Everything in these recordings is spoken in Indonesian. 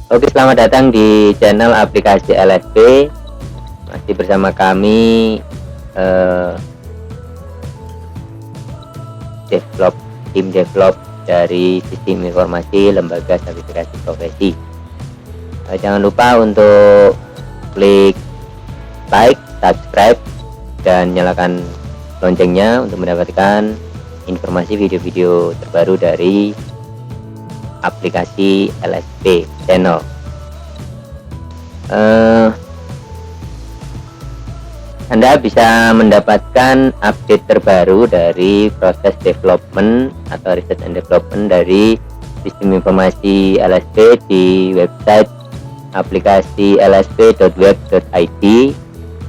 Oke, selamat datang di channel aplikasi LSP. Masih bersama kami tim develop dari Sistem Informasi Lembaga Sertifikasi Profesi. Jangan lupa untuk klik like, subscribe, dan nyalakan loncengnya untuk mendapatkan informasi video-video terbaru dari aplikasi LSP channel. Anda bisa mendapatkan update terbaru dari proses development atau research and development dari sistem informasi LSP di website aplikasi lsp.web.id.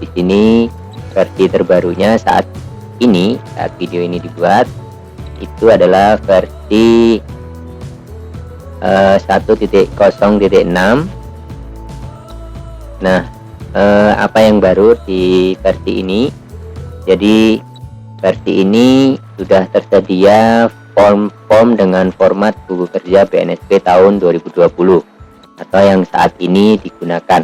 Di sini versi terbarunya saat video ini dibuat itu adalah versi 1.0.6. Nah, apa yang baru di versi ini? Jadi versi ini sudah tersedia form dengan format buku kerja BNSP tahun 2020 atau yang saat ini digunakan.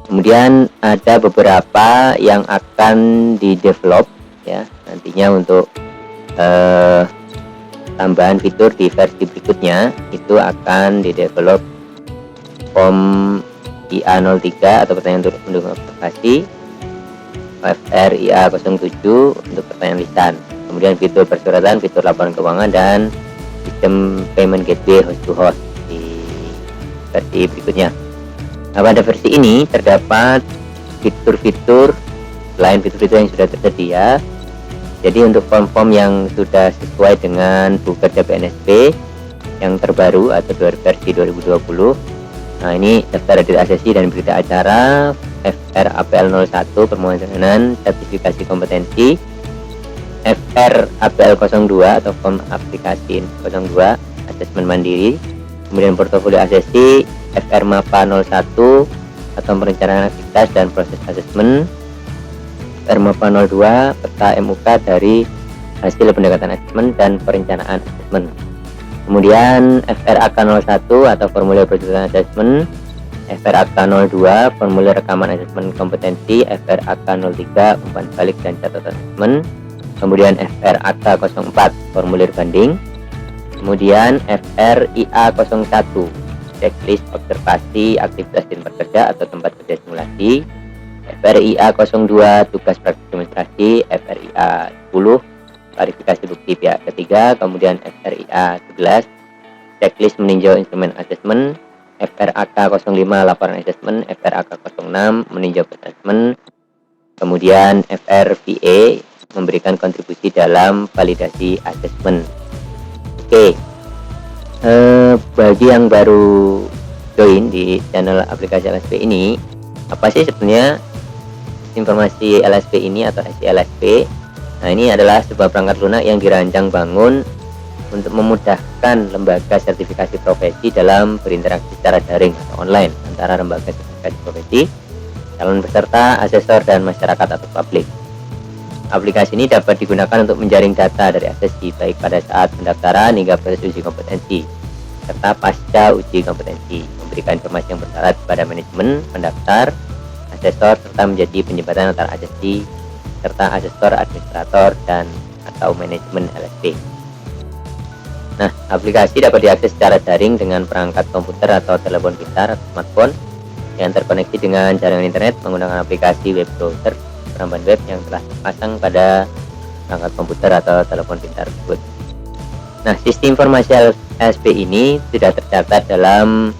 Kemudian ada beberapa yang akan di-develop ya nantinya untuk tambahan fitur di versi berikutnya. Itu akan di-develop form IA03 atau pertanyaan untuk mendukung observasi, FR IA07 untuk pertanyaan lisan, kemudian fitur persuratan, fitur laporan keuangan, dan sistem payment gateway host to host di versi berikutnya. Nah, pada versi ini terdapat fitur-fitur selain fitur-fitur yang sudah tersedia. Jadi untuk form-form yang sudah sesuai dengan buku kerja BNSP yang terbaru atau versi 2020, nah ini daftar hadir asesi dan berita acara, FR-APL 01 permohonan sertifikasi kompetensi, FR-APL 02 atau form aplikasi 02 asesmen mandiri, kemudian portofolio asesi, FR-MAPA 01 atau perencanaan aktivitas dan proses asesmen, FR-MAPA 02 peta MUK dari hasil pendekatan asesmen dan perencanaan asesmen. Kemudian FRAK01 atau formulir perjalanan asesmen, FRAK02 formulir rekaman asesmen kompetensi, FRAK03 umpan balik dan catatan asesmen, kemudian FRAK04 formulir banding, kemudian FRIA01 checklist observasi aktivitas di tempat kerja atau tempat kerja simulasi, FRIA02 tugas praktik demonstrasi, FRIA10 klarifikasi bukti pihak ketiga, kemudian FRIA 11 checklist meninjau instrumen asesmen, FRAK05 laporan asesmen, FRAK06 meninjau asesmen, kemudian FRVA memberikan kontribusi dalam validasi asesmen. Oke, bagi yang baru join di channel aplikasi LSP ini, apa sih sebenarnya informasi LSP ini atau SI-LSP? Nah, ini adalah sebuah perangkat lunak yang dirancang bangun untuk memudahkan lembaga sertifikasi profesi dalam berinteraksi secara daring atau online antara lembaga sertifikasi profesi, calon peserta, asesor, dan masyarakat atau publik. Aplikasi ini dapat digunakan untuk menjaring data dari asesi baik pada saat pendaftaran hingga proses uji kompetensi serta pasca uji kompetensi, memberikan informasi yang bersyarat kepada manajemen, pendaftar, asesor, serta menjadi penjembatan antara asesi serta asesor, administrator, dan atau manajemen LSP. Nah, aplikasi dapat diakses secara daring dengan perangkat komputer atau telepon pintar atau smartphone yang terkoneksi dengan jaringan internet menggunakan aplikasi web browser perambahan web yang telah dipasang pada perangkat komputer atau telepon pintar tersebut. Nah, sistem informasi LSP ini sudah tercatat dalam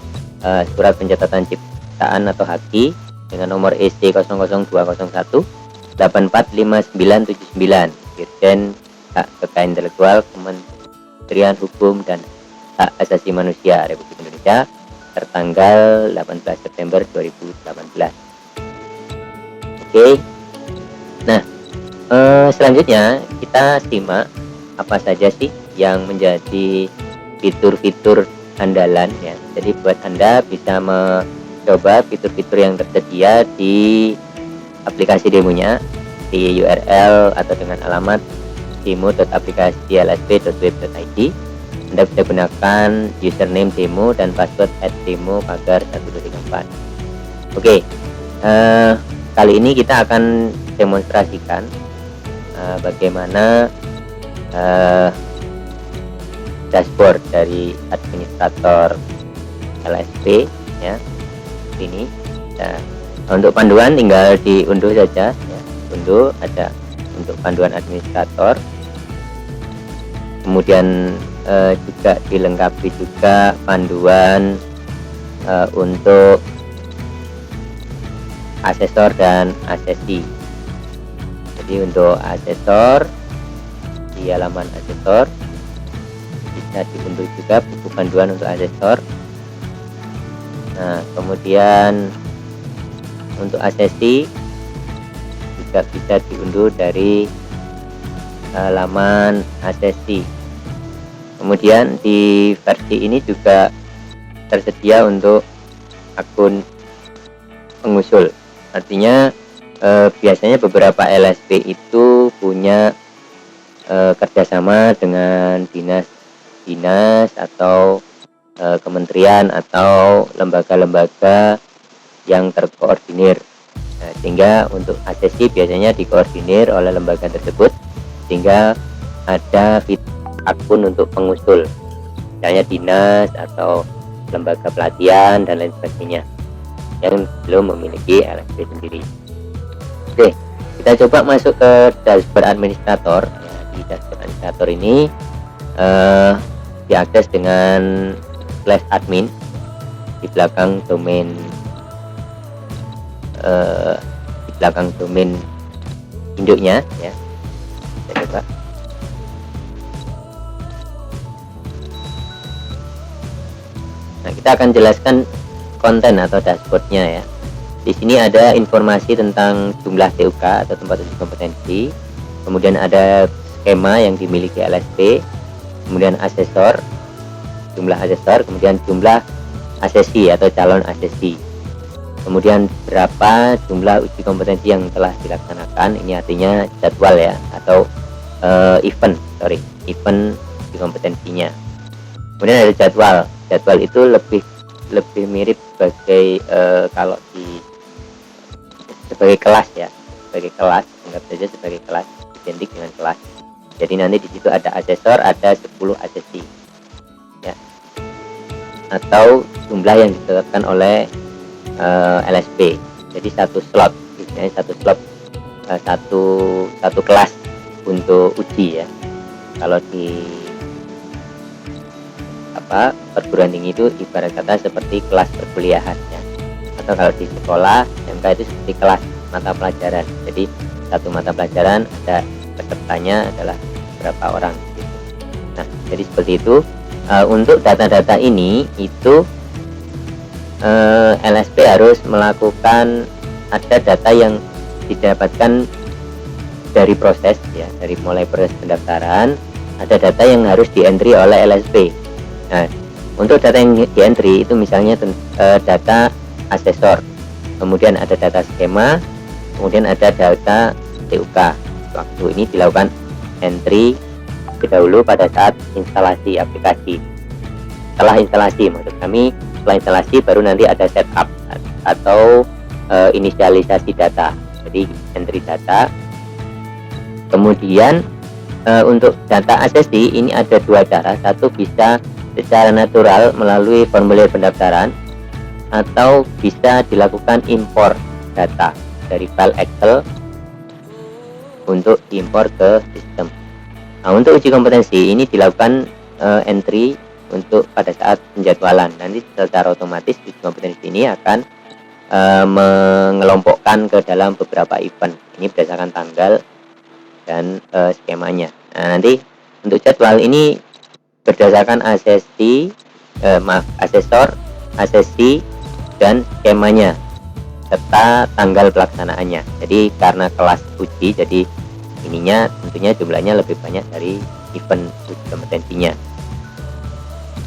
surat pencatatan ciptaan atau HAKI dengan nomor EC 00201 845979 Dirjen Hak Kekayaan Intelektual Kementerian Hukum dan Hak Asasi Manusia Republik Indonesia tertanggal 18 September 2018. Oke. Nah, selanjutnya kita simak apa saja sih yang menjadi fitur-fitur andalan ya. Jadi buat Anda bisa mencoba fitur-fitur yang tersedia di aplikasi demonya di URL atau dengan alamat demo.aplikasi.lsp.web.id. Anda bisa gunakan username demo dan password @demo pagar 1234. Oke, kali ini kita akan demonstrasikan bagaimana dashboard dari administrator LSP ya ini. Nah, untuk panduan tinggal diunduh saja ya. Unduh, ada untuk panduan administrator, kemudian juga dilengkapi juga panduan untuk asesor dan asesi. Jadi untuk asesor, di halaman asesor bisa diunduh juga buku panduan untuk asesor. Nah, kemudian untuk asesi juga bisa diunduh dari halaman asesi. Kemudian di versi ini juga tersedia untuk akun pengusul. Artinya biasanya beberapa LSP itu punya kerjasama dengan dinas atau kementerian atau lembaga-lembaga yang terkoordinir. Nah, sehingga untuk asesi biasanya dikoordinir oleh lembaga tersebut, sehingga ada akun untuk pengusul, misalnya dinas atau lembaga pelatihan dan lain sebagainya yang belum memiliki LSP sendiri. Oke, kita coba masuk ke dashboard administrator. Di dashboard administrator ini diakses dengan /admin di belakang domain induknya ya. Kita coba. Nah, kita akan jelaskan konten atau dashboardnya ya. Di sini ada informasi tentang jumlah TUK atau tempat uji kompetensi, kemudian ada skema yang dimiliki LSP, kemudian asesor, jumlah asesor, kemudian jumlah asesi atau calon asesi, kemudian berapa jumlah uji kompetensi yang telah dilaksanakan. Ini artinya jadwal ya, atau event uji kompetensinya. Kemudian ada jadwal itu lebih mirip sebagai kalau sebagai kelas ya, sebagai kelas, anggap saja sebagai kelas, identik dengan kelas. Jadi nanti di situ ada asesor, ada 10 asesi ya, atau jumlah yang ditetapkan oleh LSP. Jadi satu slot, misalnya satu kelas untuk uji ya. Kalau di perguruan tinggi itu ibarat kata seperti kelas perkuliahan ya. Atau kalau di sekolah MK itu seperti kelas mata pelajaran. Jadi satu mata pelajaran ada pesertanya adalah berapa orang gitu. Nah, jadi seperti itu. Untuk data-data ini itu LSP harus melakukan, ada data yang didapatkan dari proses ya, dari mulai proses pendaftaran, ada data yang harus di-entry oleh LSP. Nah, untuk data yang di-entry itu misalnya data asesor, kemudian ada data skema, kemudian ada data TUK. Waktu ini dilakukan entry dahulu pada saat instalasi aplikasi. Setelah instalasi, maksud kami setelah instalasi baru nanti ada setup atau inisialisasi data. Jadi entry data. Kemudian untuk data asesi ini ada dua cara. Satu bisa secara natural melalui formulir pendaftaran, atau bisa dilakukan impor data dari file Excel untuk diimpor ke sistem. Nah, untuk uji kompetensi ini dilakukan entry untuk pada saat penjadwalan. Nanti secara otomatis uji kompetensi ini akan mengelompokkan ke dalam beberapa event. Ini berdasarkan tanggal dan skemanya. Nah, nanti untuk jadwal ini berdasarkan asesor, asesi, dan skemanya serta tanggal pelaksanaannya. Jadi karena kelas uji, jadi ininya tentunya jumlahnya lebih banyak dari event uji kompetensinya.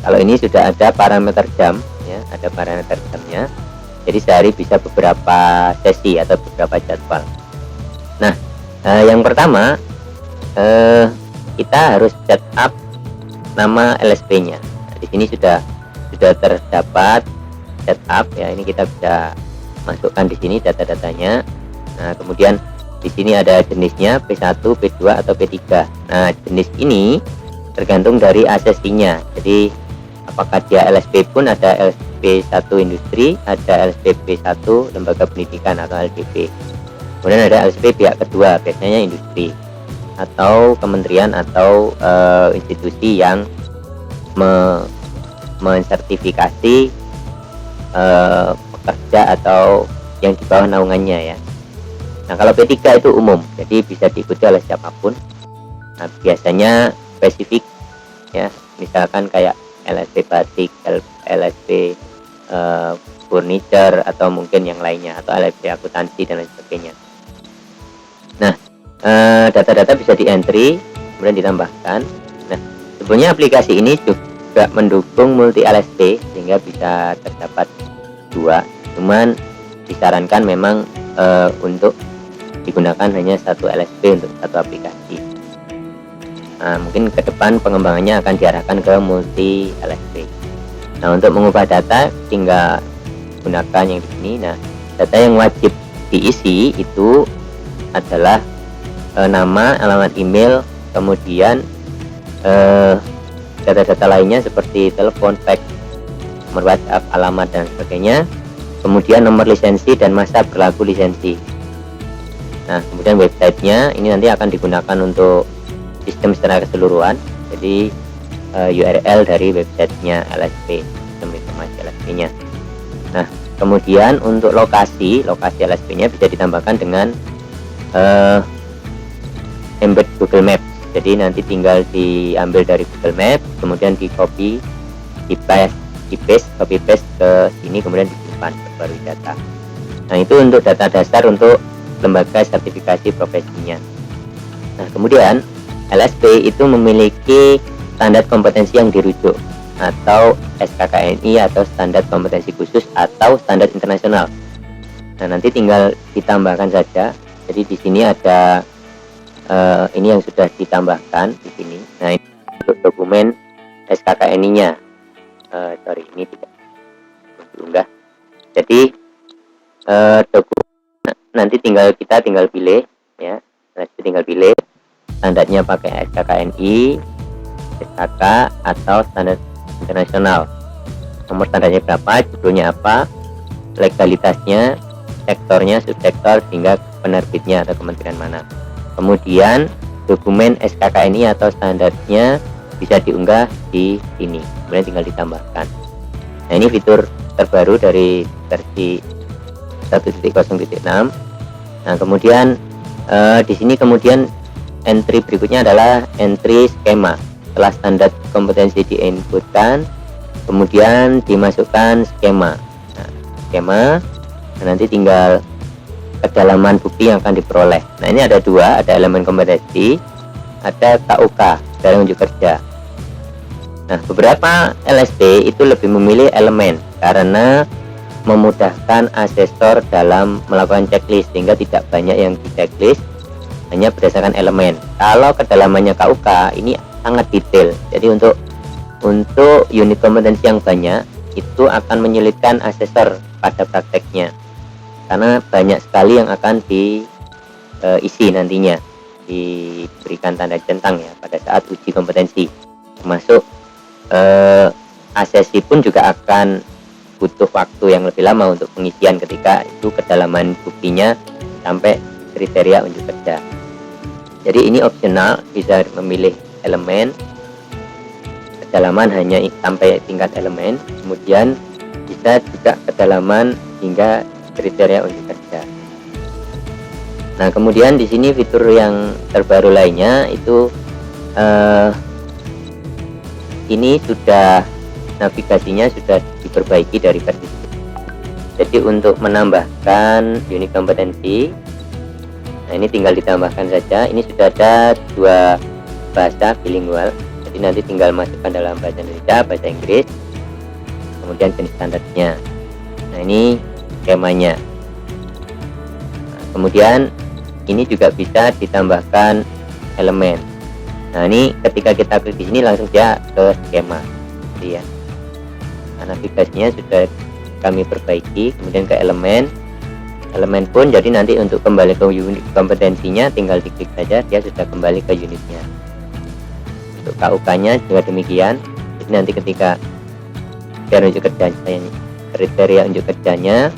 Kalau ini sudah ada parameter jam ya, ada parameter jamnya. Jadi sehari bisa beberapa sesi atau beberapa jadwal. Nah, yang pertama kita harus setup nama LSP-nya. Nah, di sini sudah terdapat setup ya. Ini kita bisa masukkan di sini data-datanya. Nah, kemudian di sini ada jenisnya P1, P2 atau P3. Nah, jenis ini tergantung dari asesinya. Jadi apakah dia LSP pun ada LSP1 industri, ada LSP P1 lembaga pendidikan atau LDP. Kemudian ada LSP pihak kedua, biasanya industri atau kementerian atau institusi yang mensertifikasi pekerja atau yang di bawah naungannya ya. Nah, kalau P3 itu umum, jadi bisa diikuti oleh siapapun. Nah, biasanya spesifik ya, misalkan kayak LSP batik, LSP furniture atau mungkin yang lainnya, atau LSP akuntansi dan lain sebagainya. Nah, data-data bisa di entry kemudian ditambahkan. Nah, sebenarnya aplikasi ini juga mendukung multi LSP sehingga bisa terdapat 2, cuman disarankan memang untuk digunakan hanya satu LSP untuk satu aplikasi. Nah, mungkin ke depan pengembangannya akan diarahkan ke multi LSP. Nah, untuk mengubah data tinggal gunakan yang di sini. Nah, data yang wajib diisi itu adalah nama, alamat email, kemudian data-data lainnya seperti telepon, fax, nomor WhatsApp, alamat dan sebagainya. Kemudian nomor lisensi dan masa berlaku lisensi. Nah, kemudian websitenya ini nanti akan digunakan untuk sistem secara keseluruhan. Jadi URL dari websitenya LSP, sistem informasi LSP-nya. Nah, kemudian untuk lokasi LSP-nya bisa ditambahkan dengan embed Google Maps. Jadi nanti tinggal diambil dari Google Maps, kemudian di copy, copy paste ke sini, kemudian disimpan perbarui data. Nah, itu untuk data dasar untuk lembaga sertifikasi profesinya. Nah, kemudian LSP itu memiliki standar kompetensi yang dirujuk atau SKKNI atau standar kompetensi khusus atau standar internasional. Nah, nanti tinggal ditambahkan saja. Jadi di sini ada ini yang sudah ditambahkan di sini. Nah, ini untuk dokumen SKKNI-nya. Ini tidak diunggah. Jadi dokumen nanti kita tinggal pilih ya. Tinggal pilih standarnya pakai SKKNI, SKK atau standar internasional. Nomor standarnya berapa, judulnya apa, legalitasnya, sektornya, subsektor, hingga penerbitnya atau kementerian mana. Kemudian dokumen SKKNI atau standarnya bisa diunggah di sini, kemudian tinggal ditambahkan. Nah, ini fitur terbaru dari versi 1.0.6. Nah, kemudian di sini kemudian entry berikutnya adalah entry skema. Setelah standar kompetensi diinputkan, kemudian dimasukkan skema. Nah, skema, nanti tinggal kedalaman bukti yang akan diperoleh. Nah, ini ada 2, ada elemen kompetensi, ada KUK, dari unjuk kerja. Nah, beberapa LSP itu lebih memilih elemen karena memudahkan asesor dalam melakukan checklist, sehingga tidak banyak yang di checklist, hanya berdasarkan elemen. Kalau kedalamannya KUK ini sangat detail. Jadi untuk unit kompetensi yang banyak itu akan menyulitkan asesor pada prakteknya, karena banyak sekali yang akan diisi nantinya, diberikan tanda centang ya pada saat uji kompetensi. Termasuk asesi pun juga akan butuh waktu yang lebih lama untuk pengisian ketika itu kedalaman buktinya sampai kriteria unjuk kerja. Jadi ini opsional, bisa memilih elemen, kedalaman hanya sampai tingkat elemen, kemudian bisa juga kedalaman hingga kriteria unjuk kerja. Nah, kemudian di sini fitur yang terbaru lainnya itu ini sudah navigasinya sudah diperbaiki dari versi. Jadi untuk menambahkan unit kompetensi, nah ini tinggal ditambahkan saja. Ini sudah ada 2 bahasa bilingual. Jadi nanti tinggal masukkan dalam bahasa Indonesia, bahasa Inggris, kemudian jenis standarnya. Nah, ini skemanya. Nah, kemudian ini juga bisa ditambahkan elemen. Nah, ini ketika kita klik di sini langsung dia ke skema, gitu ya. Nah, navigasinya sudah kami perbaiki. Kemudian ke elemen pun, jadi nanti untuk kembali ke unit kompetensinya tinggal diklik saja, dia sudah kembali ke unitnya. Untuk KUK nya juga demikian. Jadi nanti ketika kriteria unjuk kerjanya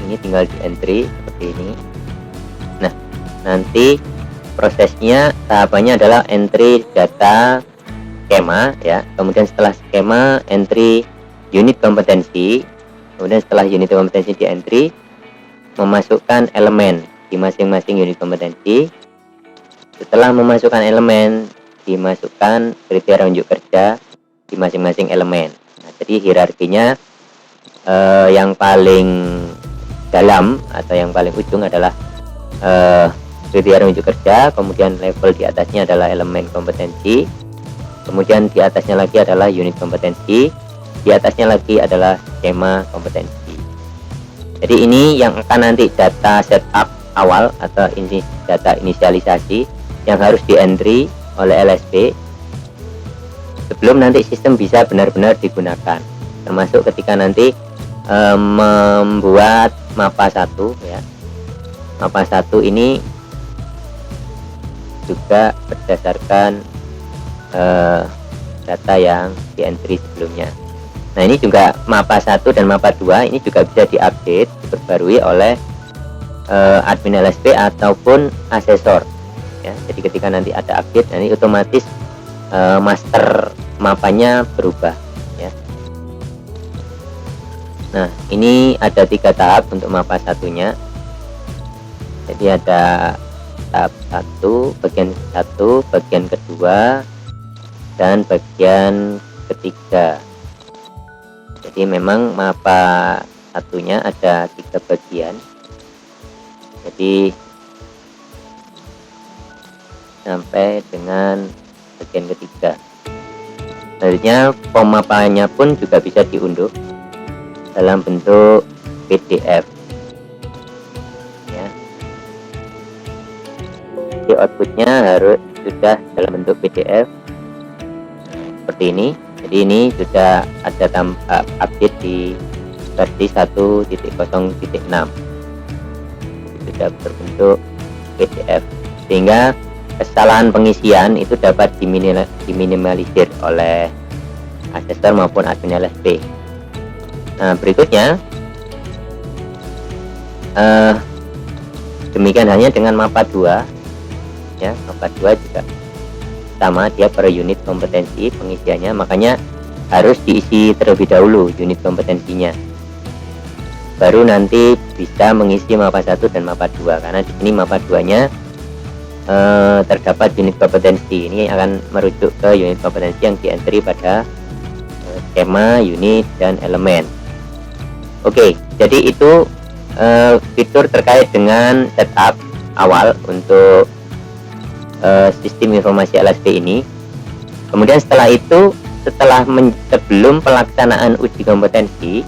ini tinggal di entry seperti ini. Nah, nanti prosesnya tahapannya adalah entry data skema ya, kemudian setelah skema entry unit kompetensi, kemudian setelah unit kompetensi di entry memasukkan elemen di masing-masing unit kompetensi. Setelah memasukkan elemen dimasukkan kriteria unjuk kerja di masing-masing elemen. Nah, jadi hierarkinya yang paling dalam atau yang paling ujung adalah kriteria unjuk kerja, kemudian level di atasnya adalah elemen kompetensi, kemudian di atasnya lagi adalah unit kompetensi, di atasnya lagi adalah skema kompetensi. Jadi ini yang akan nanti data setup awal atau ini data inisialisasi yang harus di entry oleh LSP sebelum nanti sistem bisa benar-benar digunakan, termasuk ketika nanti membuat mapa 1 ya. Mapa 1 ini juga berdasarkan data yang di entry sebelumnya. Nah, ini juga mapa 1 dan mapa 2 ini juga bisa diupdate, diperbarui oleh admin LSP ataupun asesor ya. Jadi ketika nanti ada update, nanti otomatis master mapanya berubah ya. Nah, ini ada 3 tahap untuk mapa satunya. Jadi ada tahap 1, bagian 1, bagian kedua, dan bagian ketiga. Jadi memang mapa satunya ada 3 bagian. Jadi sampai dengan bagian ketiga. Selanjutnya pemapaannya pun juga bisa diunduh dalam bentuk PDF ya. Jadi outputnya harus sudah dalam bentuk PDF seperti ini. Jadi ini sudah ada update di versi 1.0.6, sudah berbentuk PDF, sehingga kesalahan pengisian itu dapat diminimalisir oleh asesor maupun admin LSP. Nah, berikutnya demikian hanya dengan mapa 2 ya. Mapa 2 juga sama, dia per unit kompetensi pengisiannya, makanya harus diisi terlebih dahulu unit kompetensinya, baru nanti bisa mengisi mapa 1 dan mapa 2. Karena di sini mapa 2 nya terdapat unit kompetensi, ini akan merujuk ke unit kompetensi yang di entry pada skema, unit, dan elemen. Oke, jadi itu fitur terkait dengan setup awal untuk sistem informasi LSP ini. Kemudian setelah itu, sebelum pelaksanaan uji kompetensi,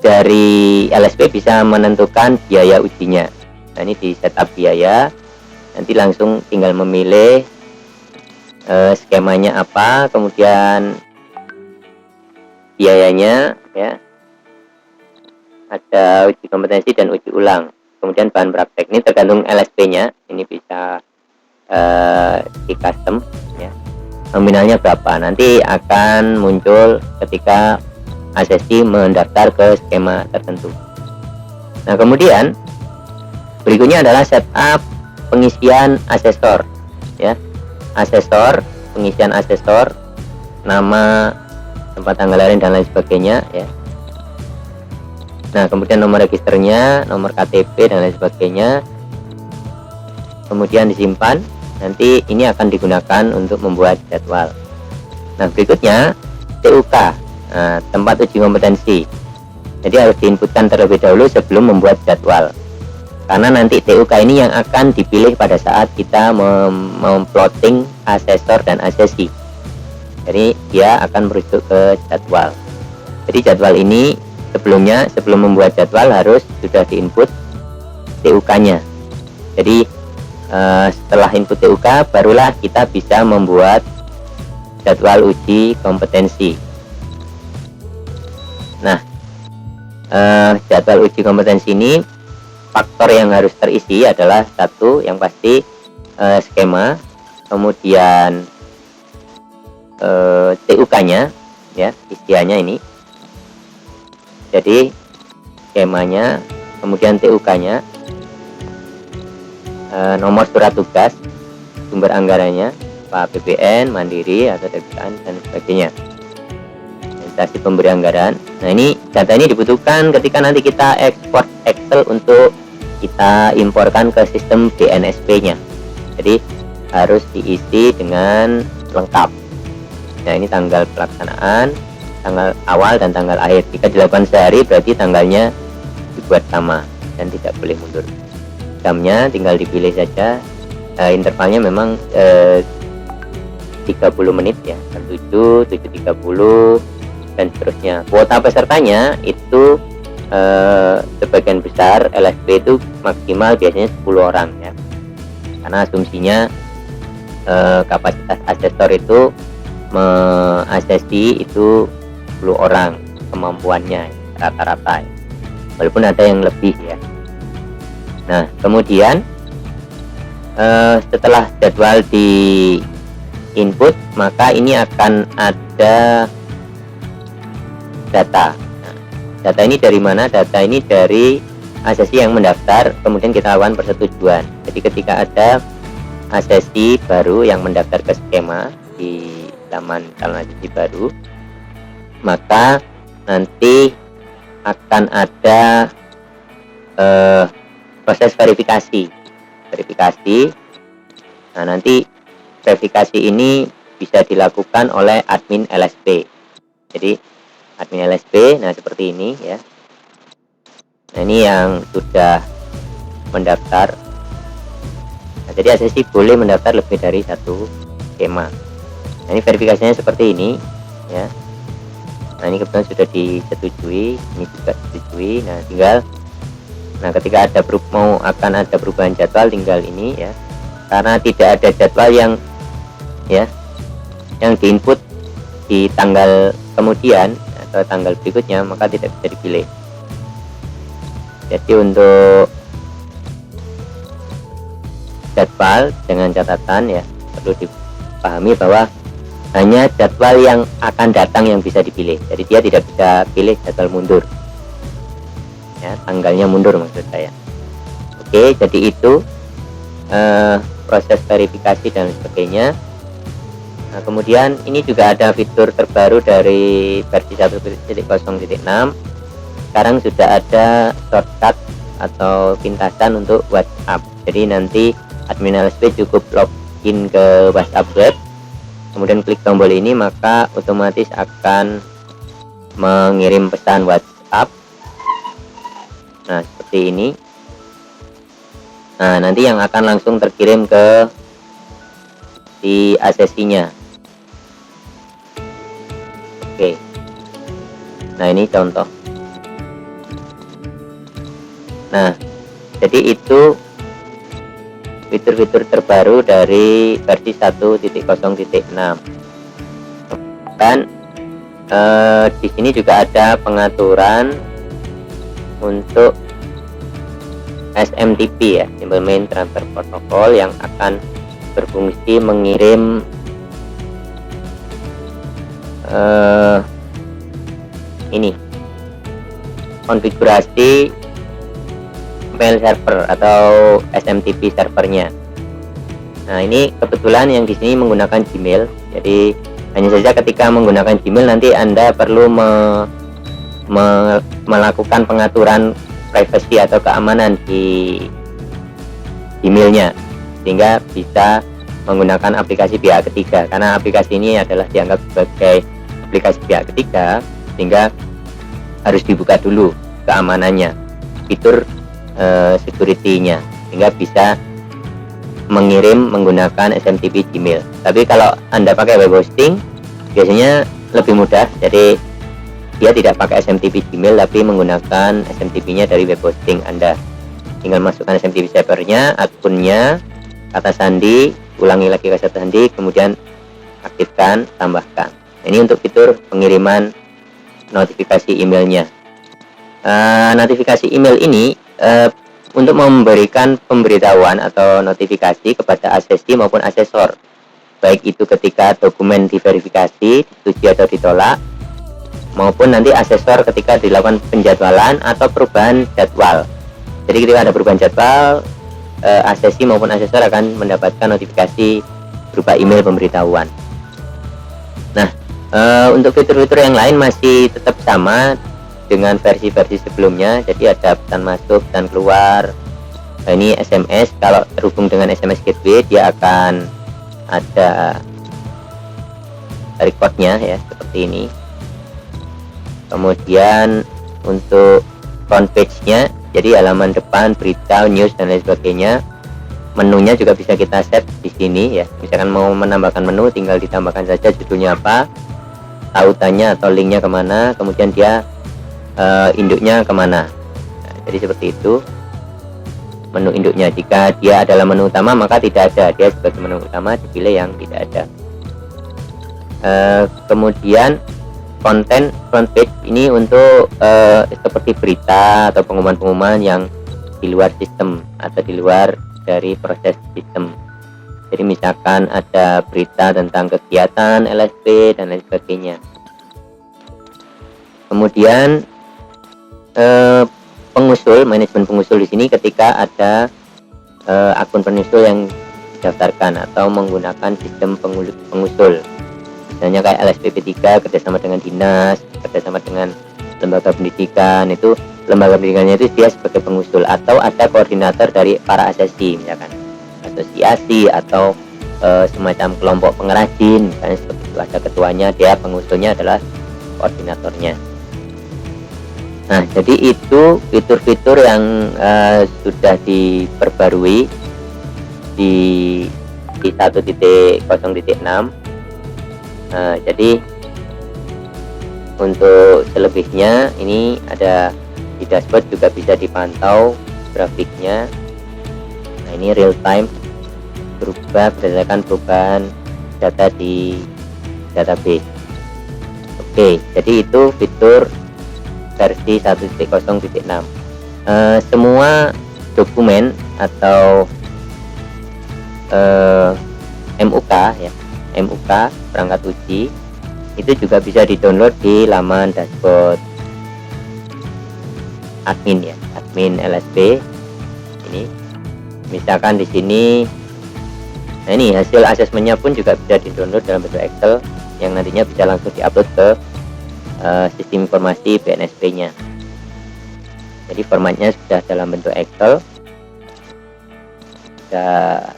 dari LSP bisa menentukan biaya ujinya. Nah, ini di setup biaya, nanti langsung tinggal memilih skemanya apa, kemudian biayanya ya, ada uji kompetensi dan uji ulang, kemudian bahan praktek. Ini tergantung LSP nya, ini bisa di custom ya, nominalnya berapa nanti akan muncul ketika asesi mendaftar ke skema tertentu. Nah, kemudian berikutnya adalah setup pengisian asesor ya. Asesor, pengisian asesor, nama, tempat tanggal lahir dan lain sebagainya ya. Nah, kemudian nomor registernya, nomor KTP dan lain sebagainya, kemudian disimpan. Nanti ini akan digunakan untuk membuat jadwal. Nah, berikutnya TUK, tempat uji kompetensi. Jadi harus diinputkan terlebih dahulu sebelum membuat jadwal, karena nanti TUK ini yang akan dipilih pada saat kita memplotting asesor dan asesi. Jadi dia akan merujuk ke jadwal. Jadi jadwal ini sebelum membuat jadwal harus sudah diinput TUK nya Jadi setelah input TUK barulah kita bisa membuat jadwal uji kompetensi. Nah, jadwal uji kompetensi ini faktor yang harus terisi adalah satu, yang pasti skema, kemudian TUK-nya, ya, isiannya ini. Jadi skemanya, kemudian TUK-nya, nomor surat tugas, sumber anggarannya, APBN, Mandiri atau DPKN dan sebagainya. Instansi pemberi anggaran. Nah, ini data ini dibutuhkan ketika nanti kita ekspor Excel untuk kita imporkan ke sistem BNSP-nya. Jadi harus diisi dengan lengkap. Nah, ini tanggal pelaksanaan, tanggal awal dan tanggal akhir. Jika dilakukan sehari berarti tanggalnya dibuat sama dan tidak boleh mundur. Jamnya tinggal dipilih saja. Intervalnya memang 30 menit ya, 7, 7.30 dan seterusnya. Kuota pesertanya itu sebagian besar LSP itu maksimal biasanya 10 orang ya. Karena asumsinya kapasitas asesor itu mengasesi itu 10 orang kemampuannya rata-rata. Walaupun ada yang lebih ya. Nah, kemudian setelah jadwal di input, maka ini akan ada data. Nah, data ini dari mana? Data ini dari asesi yang mendaftar, kemudian kita lakukan persetujuan. Jadi ketika ada asesi baru yang mendaftar ke skema di laman calon asesi baru, maka nanti akan ada proses verifikasi. Nah, nanti verifikasi ini bisa dilakukan oleh admin LSP. Jadi admin LSP, nah seperti ini ya. Nah, ini yang sudah mendaftar. Nah, jadi asesi boleh mendaftar lebih dari satu skema. Nah, ini verifikasinya seperti ini ya. Nah, ini kebetulan sudah disetujui, ini juga disetujui. Nah, tinggal ketika ada akan ada perubahan jadwal, tinggal ini ya. Karena tidak ada jadwal yang diinput di tanggal kemudian atau tanggal berikutnya, maka tidak bisa dipilih. Jadi untuk jadwal dengan catatan ya, perlu dipahami bahwa hanya jadwal yang akan datang yang bisa dipilih. Jadi dia tidak bisa pilih jadwal mundur ya, tanggalnya mundur maksud saya. Oke, jadi itu proses verifikasi dan sebagainya. Nah, kemudian ini juga ada fitur terbaru dari versi 1.0.6. Sekarang sudah ada shortcut atau pintasan untuk WhatsApp. Jadi nanti admin LSP cukup login ke WhatsApp web, kemudian klik tombol ini, maka otomatis akan mengirim pesan WhatsApp. Nah, seperti ini. Nah, nanti yang akan langsung terkirim ke si asesinya. Oke. Nah, ini contoh. Nah, jadi itu fitur-fitur terbaru dari versi 1.0.6. Dan di sini juga ada pengaturan untuk SMTP ya, Simple Mail Transfer Protocol, yang akan berfungsi mengirim ini konfigurasi mail server atau SMTP servernya. Nah, ini kebetulan yang di sini menggunakan Gmail. Jadi hanya saja ketika menggunakan Gmail nanti Anda perlu melakukan pengaturan privasi atau keamanan di emailnya, sehingga bisa menggunakan aplikasi pihak ketiga. Karena aplikasi ini adalah dianggap sebagai aplikasi pihak ketiga, sehingga harus dibuka dulu keamanannya, fitur security-nya, sehingga bisa mengirim menggunakan SMTP Gmail. Tapi kalau Anda pakai web hosting biasanya lebih mudah. Jadi dia tidak pakai SMTP Gmail tapi menggunakan SMTP-nya dari web hosting Anda. tinggal masukkan SMTP servernya, akunnya, kata sandi, ulangi lagi kata sandi, kemudian aktifkan, tambahkan. Ini untuk fitur pengiriman notifikasi emailnya. Notifikasi email ini untuk memberikan pemberitahuan atau notifikasi kepada asesi maupun asesor, baik itu ketika dokumen diverifikasi, disetujui atau ditolak, maupun nanti asesor ketika dilakukan penjadwalan atau perubahan jadwal. Jadi ketika ada perubahan jadwal, asesi maupun asesor akan mendapatkan notifikasi berupa email pemberitahuan. Nah, untuk fitur-fitur yang lain masih tetap sama dengan versi-versi sebelumnya. Jadi ada pesan masuk, pesan keluar. Nah, ini SMS, kalau terhubung dengan SMS gateway dia akan ada recordnya ya, seperti ini. Kemudian untuk front page-nya, jadi halaman depan, berita, news dan lain sebagainya. Menunya juga bisa kita set di sini ya. Misalkan mau menambahkan menu, tinggal ditambahkan saja judulnya apa, tautannya atau linknya kemana, kemudian dia induknya kemana. Nah, jadi seperti itu menu induknya. Jika dia adalah menu utama maka tidak ada, dia sebagai menu utama dipilih yang tidak ada. Kemudian konten front page ini untuk seperti berita atau pengumuman-pengumuman yang di luar sistem atau di luar dari proses sistem. Jadi misalkan ada berita tentang kegiatan LSP dan lain sebagainya. Kemudian pengusul, manajemen pengusul di sini ketika ada akun penyusul yang didaftarkan atau menggunakan sistem pengusul. Misalnya kayak LSPP3 kerjasama dengan dinas, kerjasama dengan lembaga pendidikan, itu lembaga pendidikannya itu dia sebagai pengusul, atau ada koordinator dari para asesi, misalkan asosiasi atau semacam kelompok pengrajin, misalnya seperti itu, ada ketuanya, dia pengusulnya adalah koordinatornya. Nah, jadi itu fitur-fitur yang sudah diperbarui di 1.0.6. Jadi untuk selebihnya ini ada di dashboard, juga bisa dipantau grafiknya. Nah, ini real time berubah berdasarkan perubahan data di database. Oke, jadi itu fitur versi 1.0.6. Semua dokumen atau MUK ya, MUK perangkat uji itu juga bisa di-download di laman dashboard admin ya, admin LSP ini. Misalkan di sini, nah ini hasil asesmennya pun juga bisa di-download dalam bentuk Excel yang nantinya bisa langsung diupload ke sistem informasi BNSP-nya. Jadi formatnya sudah dalam bentuk Excel, sudah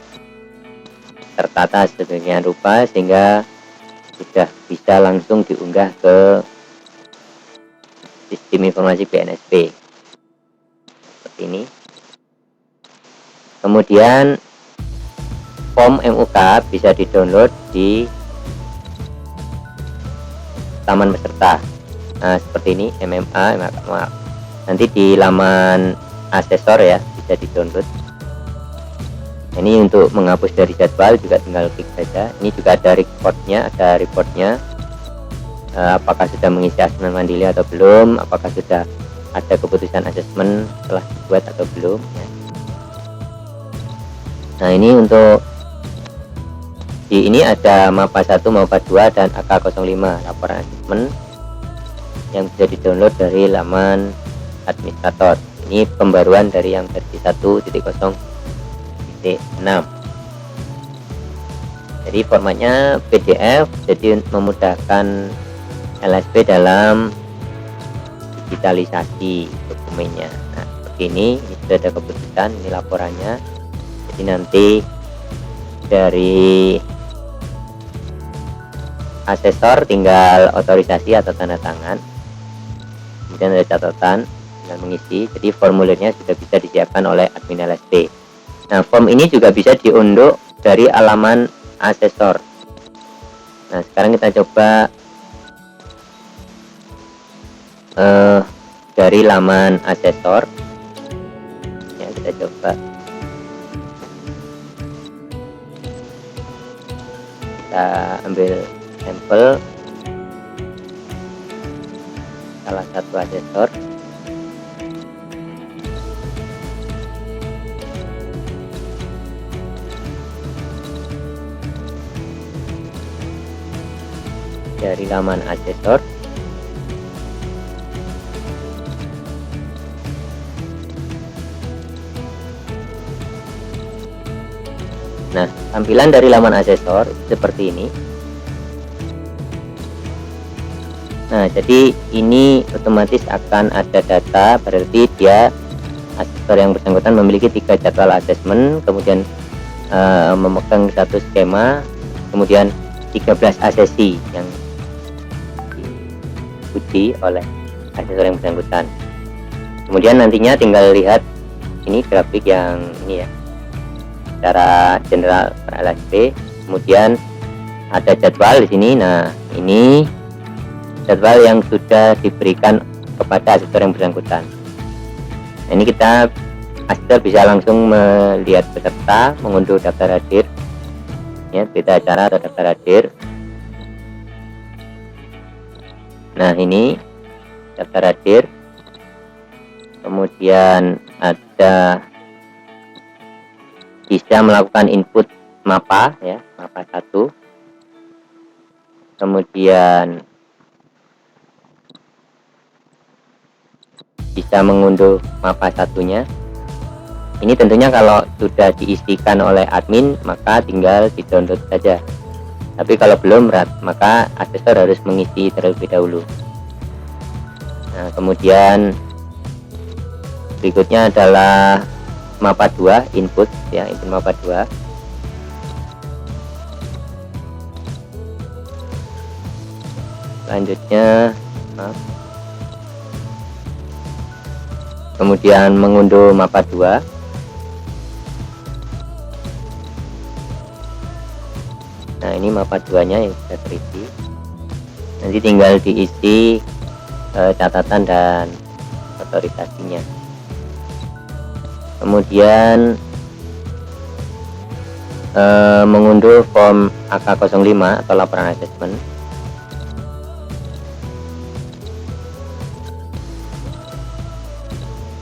tertata sedemikian rupa sehingga sudah bisa langsung diunggah ke sistem informasi BNSP seperti ini. Kemudian form MUK bisa di-download di taman peserta. Nah, seperti ini, MMA, nanti di laman asesor ya bisa di-download. Ini untuk menghapus dari jadwal juga tinggal klik saja. Ini juga ada reportnya, apakah sudah mengisi asesmen mandiri atau belum, apakah sudah ada keputusan asesmen telah dibuat atau belum ya. Nah, ini untuk di ini ada MAPA 1, MAPA 2 dan AK05 laporan asesmen yang bisa di-download dari laman administrator. Ini pembaruan dari yang versi 1.0.6. Jadi formatnya PDF, jadi memudahkan LSP dalam digitalisasi dokumennya. Nah, begini, ini sudah ada keputusan, ini laporannya. Jadi nanti dari asesor tinggal otorisasi atau tanda tangan, kemudian ada catatan dan mengisi. Jadi formulirnya sudah bisa disiapkan oleh admin LSP. Nah, form ini juga bisa diunduh dari halaman asesor. Nah, sekarang kita coba dari laman asesor ya, kita Kita coba. Kita ambil sampel salah satu asesor. Dari laman asesor. Nah, tampilan dari laman asesor seperti ini. Nah, jadi ini otomatis akan ada data, berarti dia asesor yang bersangkutan memiliki 3 jadwal asesmen, kemudian memegang 1 skema, kemudian 13 asesi yang diuji oleh asesor yang bersangkutan. Kemudian nantinya tinggal lihat ini grafik yang ini ya, secara general per LSP. Kemudian ada jadwal di sini. Nah, ini jadwal yang sudah diberikan kepada asesor yang bersangkutan. Nah, ini kita asesor bisa langsung melihat peserta, mengunduh daftar hadir, ya, berita acara atau daftar hadir. Nah, ini daftar hadir. Kemudian ada bisa melakukan input mapa ya, mapa 1. Kemudian bisa mengunduh mapa satunya. Ini tentunya kalau sudah diisikan oleh admin maka tinggal di-download saja. Tapi kalau belum, maka asesor harus mengisi terlebih dahulu. Nah, kemudian berikutnya adalah mapa 2 input ya, input mapa 2. Selanjutnya kemudian mengunduh mapa 2. Nah, ini mapa 2 nya yang sudah terisi. Nanti tinggal diisi catatan dan otorisasinya. Kemudian mengunduh form AK05 atau laporan asesmen.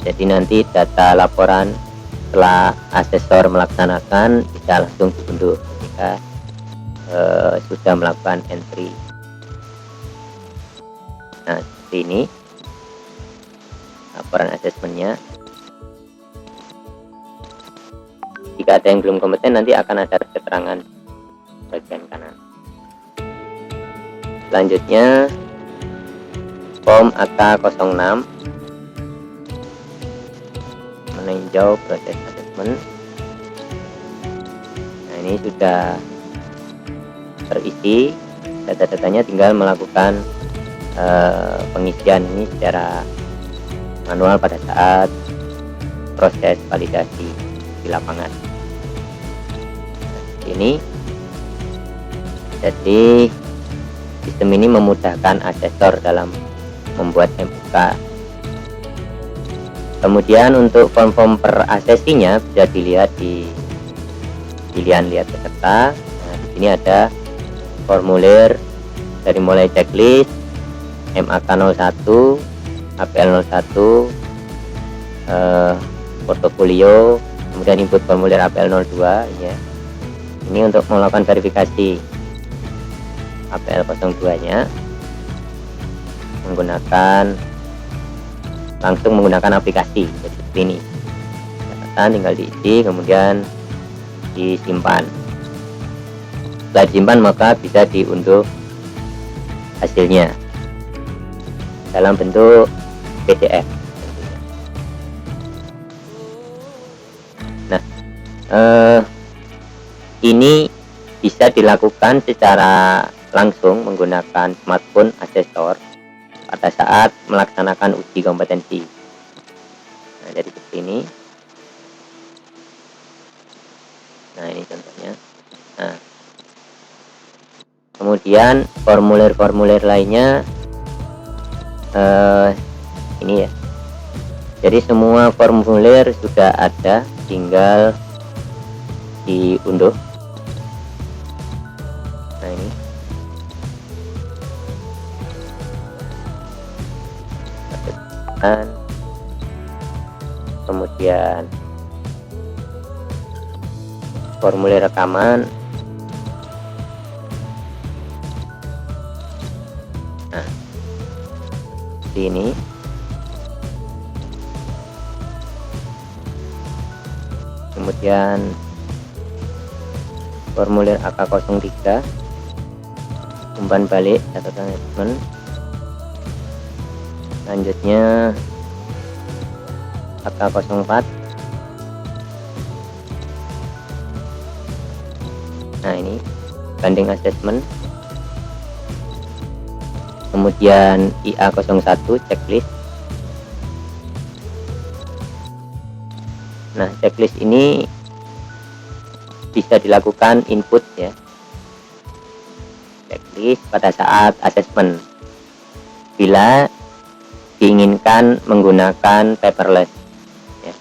Jadi nanti data laporan setelah asesor melaksanakan bisa langsung diunduh ketika sudah melakukan entry. Nah, seperti ini laporan asesmennya. Jika ada yang belum kompeten, nanti akan ada keterangan bagian kanan. Selanjutnya form AK06 meninjau proses asesmen. Nah, ini sudah terisi, data-datanya tinggal melakukan pengisian ini secara manual pada saat proses validasi di lapangan. Ini jadi sistem ini memudahkan asesor dalam membuat MUK. Kemudian untuk form-form per asesinya bisa dilihat di pilihan lihat peserta. Nah, di sini ada formulir dari mulai checklist, MAK 01, APL 01, portofolio, kemudian input formulir APL 02 ya. Ini untuk melakukan verifikasi APL 02 nya langsung menggunakan aplikasi seperti ini. Catatan tinggal diisi, kemudian disimpan. Setelah disimpan maka bisa diunduh hasilnya dalam bentuk PDF. Nah, ini bisa dilakukan secara langsung menggunakan smartphone asesor pada saat melaksanakan uji kompetensi. Nah, jadi seperti ini. Nah, ini contohnya. Nah, kemudian formulir-formulir lainnya ini ya. Jadi semua formulir sudah ada, tinggal diunduh. Nah ini kemudian formulir rekaman. Nah di ini kemudian formulir AK03 umpan balik catatan assessment. Selanjutnya AK04. Nah ini banding assessment. Kemudian IA01 checklist. Nah checklist ini bisa dilakukan input ya, checklist pada saat assessment bila diinginkan menggunakan paperless ya.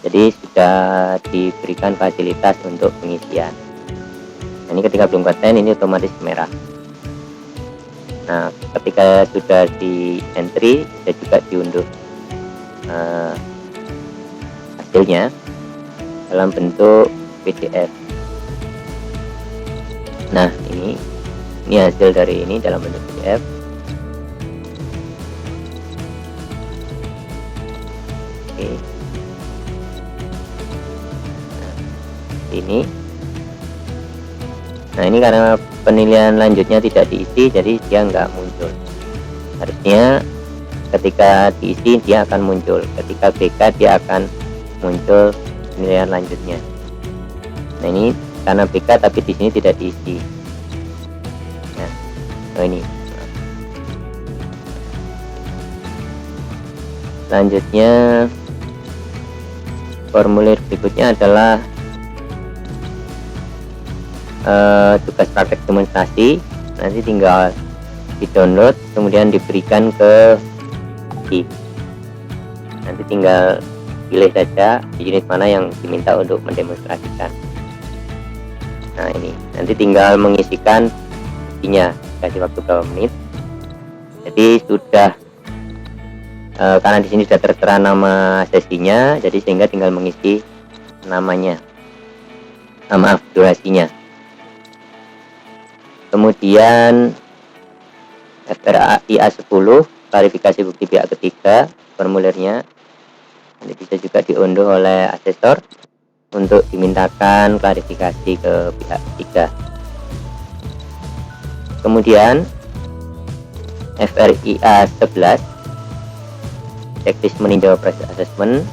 Jadi sudah diberikan fasilitas untuk pengisian. Nah, ini ketika belum konten ini otomatis merah. Nah ketika sudah di entry bisa juga diunduh hasilnya dalam bentuk PDF. Nah ini hasil dari ini dalam bentuk PDF. Oke. Nah ini karena penilaian lanjutnya tidak diisi, jadi dia nggak muncul. Harusnya ketika diisi dia akan muncul, ketika BK dia akan muncul penilaian lanjutnya. Nah ini karena BK tapi di sini tidak diisi. Nah, ini selanjutnya formulir berikutnya adalah tugas praktek demonstrasi. Nanti tinggal di download kemudian diberikan ke I. Nanti tinggal pilih saja unit mana yang diminta untuk mendemonstrasikan. Nah ini nanti tinggal mengisikan isinya, kasih waktu berapa menit. Jadi sudah karena di sini sudah tertera nama sesinya, jadi sehingga tinggal mengisi namanya, maaf durasinya. Kemudian FRAIA 10 klarifikasi bukti pihak ketiga formulirnya nanti bisa juga diunduh oleh asesor untuk dimintakan klarifikasi ke pihak ketiga. Kemudian FRIA 11 checklist meninjau proses assessment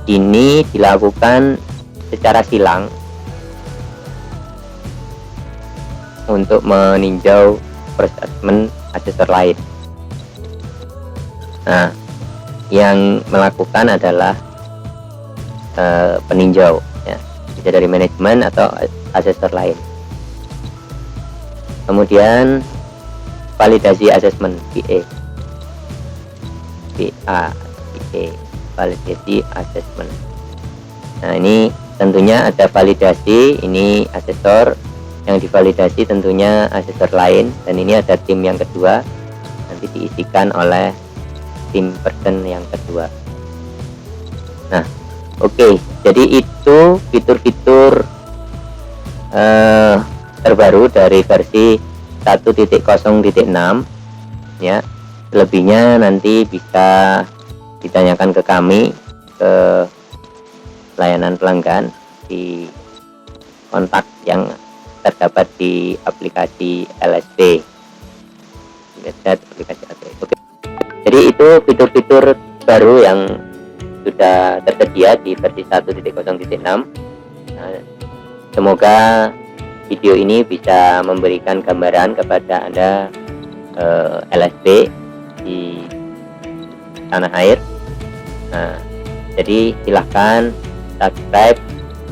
ini dilakukan secara silang untuk meninjau proses assessment asesor lain. Nah yang melakukan adalah peninjau ya, bisa dari manajemen atau asesor lain. Kemudian validasi assessment VA validasi assessment. Nah ini tentunya ada validasi, ini asesor, yang divalidasi tentunya asesor lain, dan ini ada tim yang kedua nanti diisikan oleh tim person yang kedua. Nah oke, jadi itu fitur-fitur terbaru dari versi 1.0.6 ya. Selebihnya nanti bisa ditanyakan ke kami, ke layanan pelanggan di kontak yang terdapat di aplikasi LSP, website aplikasi LSP. Oke. Jadi itu fitur-fitur baru yang sudah tersedia di versi 1.0.6. Nah, semoga video ini bisa memberikan gambaran kepada Anda LSP di tanah air. Nah, jadi silahkan subscribe,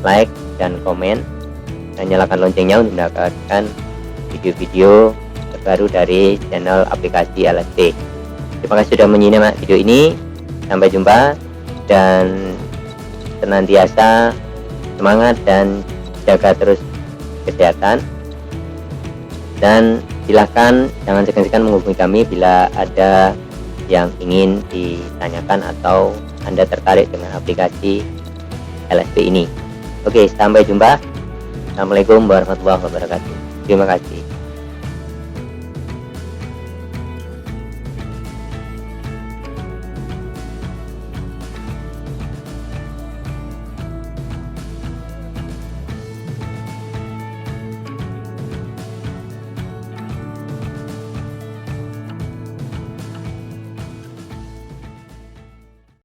like, dan komen, dan nyalakan loncengnya untuk mendapatkan video-video terbaru dari channel aplikasi LSP. Terima kasih sudah menyimak video ini. Sampai jumpa dan senantiasa semangat dan jaga terus kesehatan. Dan silakan jangan segan-segan menghubungi kami bila ada yang ingin ditanyakan atau Anda tertarik dengan aplikasi LSP ini. Oke, sampai jumpa. Assalamualaikum warahmatullahi wabarakatuh. Terima kasih.